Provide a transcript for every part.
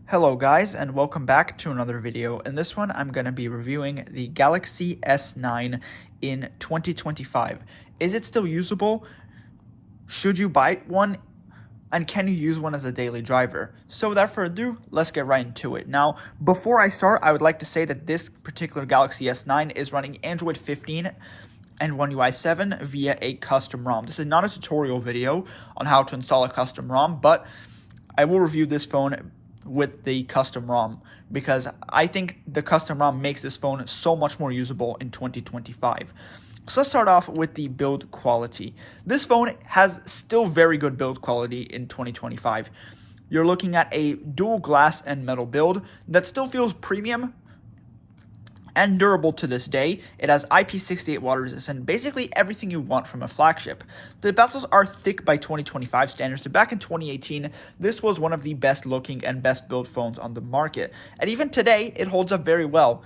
Hello guys, and welcome back to another video. In this one, I'm going to be reviewing the Galaxy S9 in 2025. Is it still usable? Should you buy one? And can you use one as a daily driver? So without further ado, let's get right into it. Now, before I start, I would like to say that this particular Galaxy S9 is running Android 15 and One UI 7 via a custom ROM. This is not a tutorial video on how to install a custom ROM, but I will review this phone with the custom ROM because I think the custom ROM makes this phone so much more usable in 2025. So let's start off with the build quality. This phone has still very good build quality in 2025. You're looking at a dual glass and metal build that still feels premium and durable to this day. It has IP68 water resistant, basically everything you want from a flagship. The bezels are thick by 2025 standards, so back in 2018, this was one of the best looking and best built phones on the market. And even today, it holds up very well.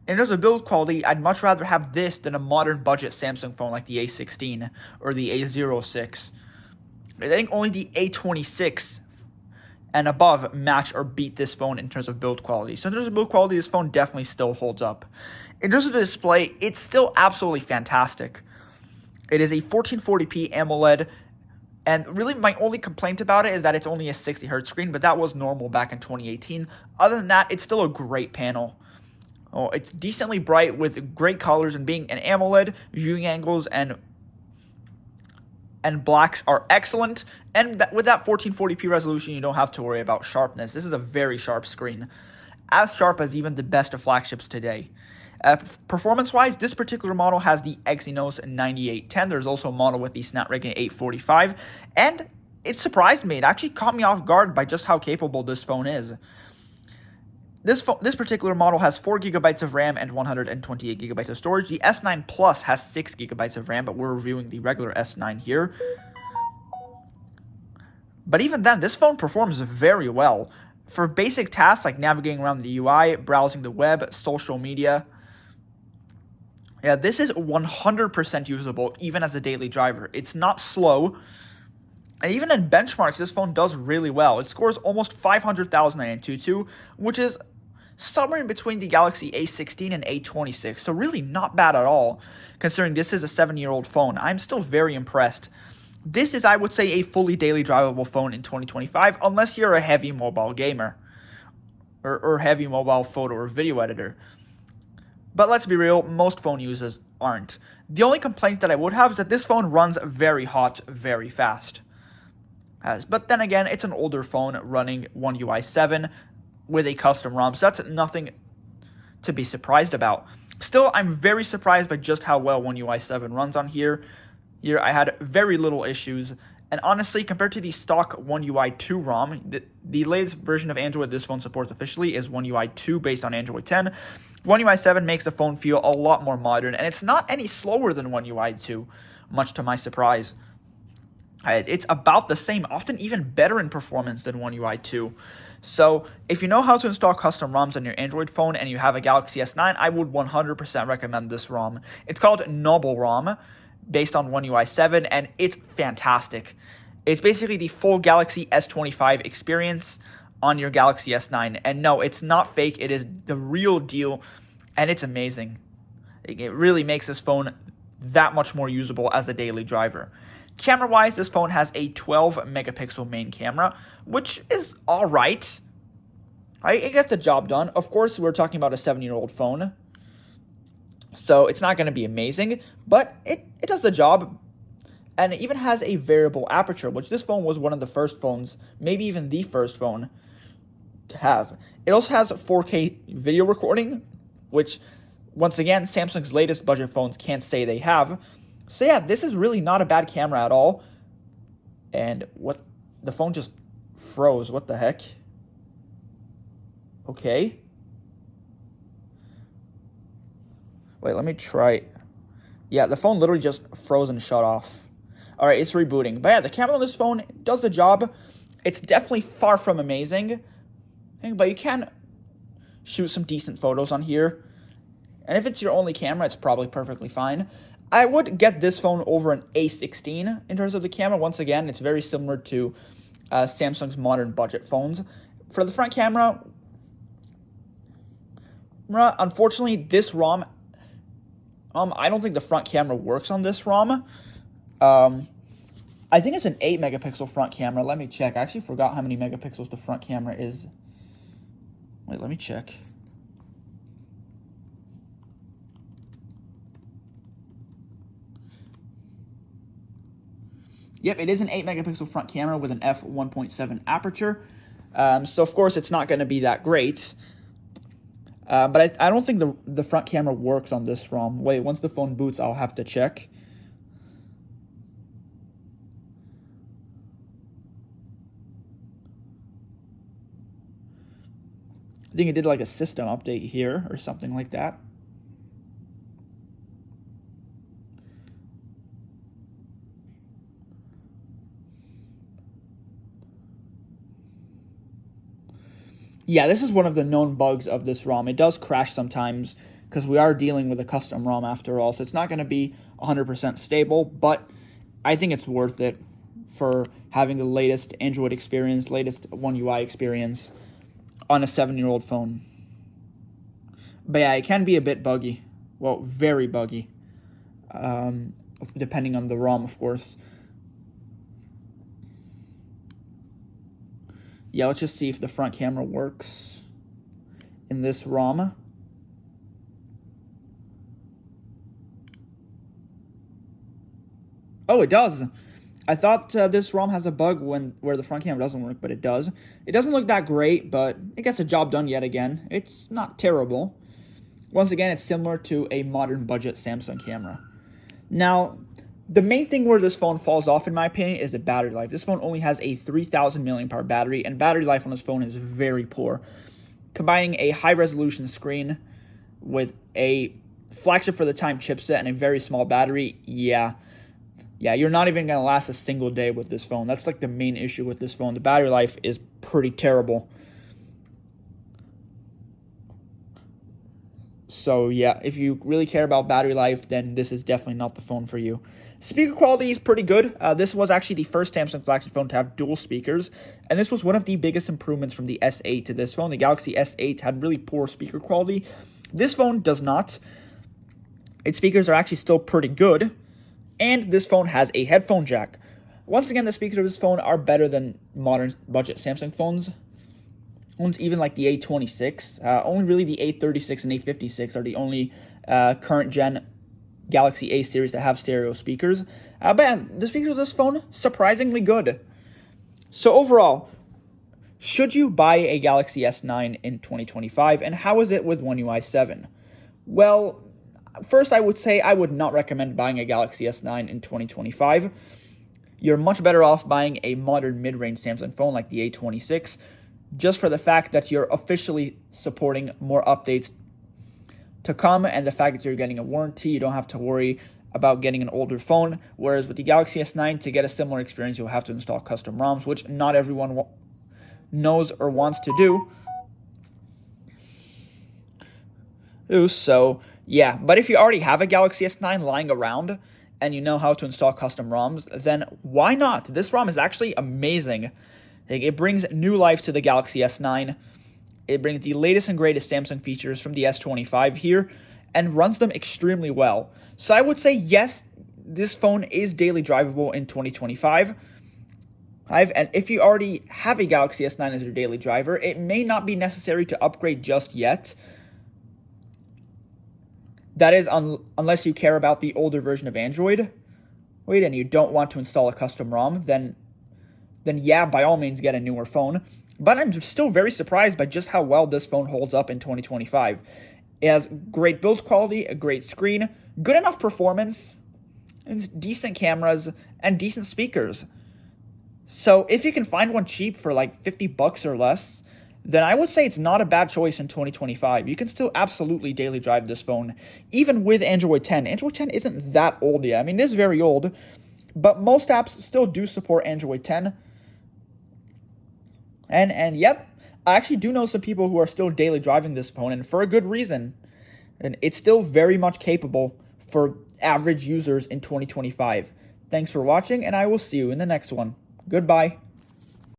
In terms of build quality, I'd much rather have this than a modern budget Samsung phone like the A16 or the A06. I think only the A26 and above match or beat this phone in terms of build quality. So in terms of build quality, this phone definitely still holds up. In terms of the display, it's still absolutely fantastic. It is a 1440p AMOLED, and really my only complaint about it is that it's only a 60Hz screen, but that was normal back in 2018. Other than that, it's still a great panel. Oh, it's decently bright with great colors, and being an AMOLED, viewing angles and blacks are excellent, and with that 1440p resolution, you don't have to worry about sharpness. This is a very sharp screen, as sharp as even the best of flagships today. Performance-wise, this particular model has the Exynos 9810. There's also a model with the Snapdragon 845, and it surprised me. It actually caught me off guard by just how capable this phone is. This particular model has 4 GB of RAM and 128 GB of storage. The S9 Plus has 6 GB of RAM, but we're reviewing the regular S9 here. But even then, this phone performs very well. For basic tasks like navigating around the UI, browsing the web, social media, yeah, this is 100% usable, even as a daily driver. It's not slow. And even in benchmarks, this phone does really well. It scores almost 500,000 in Antutu, which is somewhere in between the Galaxy A16 and A26. So really not bad at all, considering this is a 7-year-old phone. I'm still very impressed. This is, I would say, a fully daily drivable phone in 2025, unless you're a heavy mobile gamer or heavy mobile photo or video editor. But let's be real, most phone users aren't. The only complaint that I would have is that this phone runs very hot, very fast. But then again, it's an older phone running One UI 7 with a custom ROM, so that's nothing to be surprised about. Still, I'm very surprised by just how well One UI 7 runs on here. Here, I had very little issues, and honestly, compared to the stock One UI 2 ROM, the latest version of Android this phone supports officially is One UI 2 based on Android 10. One UI 7 makes the phone feel a lot more modern, and it's not any slower than One UI 2, much to my surprise. It's about the same, often even better in performance than One UI 2. So if you know how to install custom ROMs on your Android phone and you have a Galaxy S9, I would 100% recommend this ROM. It's called Noble ROM, based on One UI 7, and it's fantastic. It's basically the full Galaxy S25 experience on your Galaxy S9. And no, it's not fake. It is the real deal, and it's amazing. It really makes this phone that much more usable as a daily driver. Camera-wise, this phone has a 12-megapixel main camera, which is all right. It gets the job done. Of course, we're talking about a 7-year-old phone, so it's not going to be amazing, but it does the job. And it even has a variable aperture, which this phone was one of the first phones, maybe even the first phone, to have. It also has 4K video recording, which, once again, Samsung's latest budget phones can't say they have. So yeah, this is really not a bad camera at all. And what, the phone just froze. What the heck? Okay. Wait, let me try. Yeah, the phone literally just froze and shut off. All right, it's rebooting. But yeah, the camera on this phone does the job. It's definitely far from amazing, but you can shoot some decent photos on here. And if it's your only camera, it's probably perfectly fine. I would get this phone over an A16 in terms of the camera. Once again, it's very similar to Samsung's modern budget phones. For the front camera, unfortunately, this ROM, I don't think the front camera works on this ROM. I think it's an 8 megapixel front camera. Let me check. I actually forgot how many megapixels the front camera is. Wait, let me check. Yep, it is an 8 megapixel front camera with an f1.7 aperture. So, of course, it's not going to be that great. But I don't think the front camera works on this ROM. Wait, once the phone boots, I'll have to check. I think it did like a system update here or something like that. Yeah, this is one of the known bugs of this ROM. It does crash sometimes because we are dealing with a custom ROM after all, so it's not going to be 100% stable, but I think it's worth it for having the latest Android experience, latest One UI experience on a 7-year-old phone. But yeah, it can be a bit buggy. Well, very buggy. Depending on the ROM, of course. Yeah, let's just see if the front camera works in this ROM. Oh, it does. I thought this ROM has a bug where the front camera doesn't work, but it does. It doesn't look that great, but it gets the job done yet again. It's not terrible. Once again, it's similar to a modern budget Samsung camera. Now, the main thing where this phone falls off, in my opinion, is the battery life. This phone only has a 3,000 milliamp hour battery, and battery life on this phone is very poor. Combining a high-resolution screen with a flagship for the time chipset and a very small battery, yeah, you're not even going to last a single day with this phone. That's like the main issue with this phone. The battery life is pretty terrible. So yeah, if you really care about battery life, then this is definitely not the phone for you. Speaker quality is pretty good. This was actually the first Samsung flagship phone to have dual speakers, and this was one of the biggest improvements from the S8 to this phone. The Galaxy S8 had really poor speaker quality. This phone does not. Its speakers are actually still pretty good, and this phone has a headphone jack. Once again, the speakers of this phone are better than modern budget Samsung phones. Even like the A26. Only really the A36 and A56 are the only current gen Galaxy A series that have stereo speakers. But yeah, the speakers of this phone, surprisingly good. So overall, should you buy a Galaxy S9 in 2025, and how is it with One UI 7? Well, first I would say I would not recommend buying a Galaxy S9 in 2025. You're much better off buying a modern mid-range Samsung phone like the A26, just for the fact that you're officially supporting more updates to come, and the fact that you're getting a warranty. You don't have to worry about getting an older phone, whereas with the Galaxy S9, to get a similar experience, you'll have to install custom ROMs, which not everyone knows or wants to do. So, yeah, but if you already have a Galaxy S9 lying around, and you know how to install custom ROMs, then why not? This ROM is actually amazing. It brings new life to the Galaxy S9. It brings the latest and greatest Samsung features from the S25 here and runs them extremely well. So I would say, yes, this phone is daily drivable in 2025. And if you already have a Galaxy S9 as your daily driver, it may not be necessary to upgrade just yet. That is, unless you care about the older version of Android. And you don't want to install a custom ROM, then yeah, by all means, get a newer phone. But I'm still very surprised by just how well this phone holds up in 2025. It has great build quality, a great screen, good enough performance, and decent cameras, and decent speakers. So if you can find one cheap for like $50 or less, then I would say it's not a bad choice in 2025. You can still absolutely daily drive this phone, even with Android 10. Android 10 isn't that old yet. I mean, it is very old, but most apps still do support Android 10. And yep, I actually do know some people who are still daily driving this phone, and for a good reason. And it's still very much capable for average users in 2025. Thanks for watching, and I will see you in the next one. Goodbye.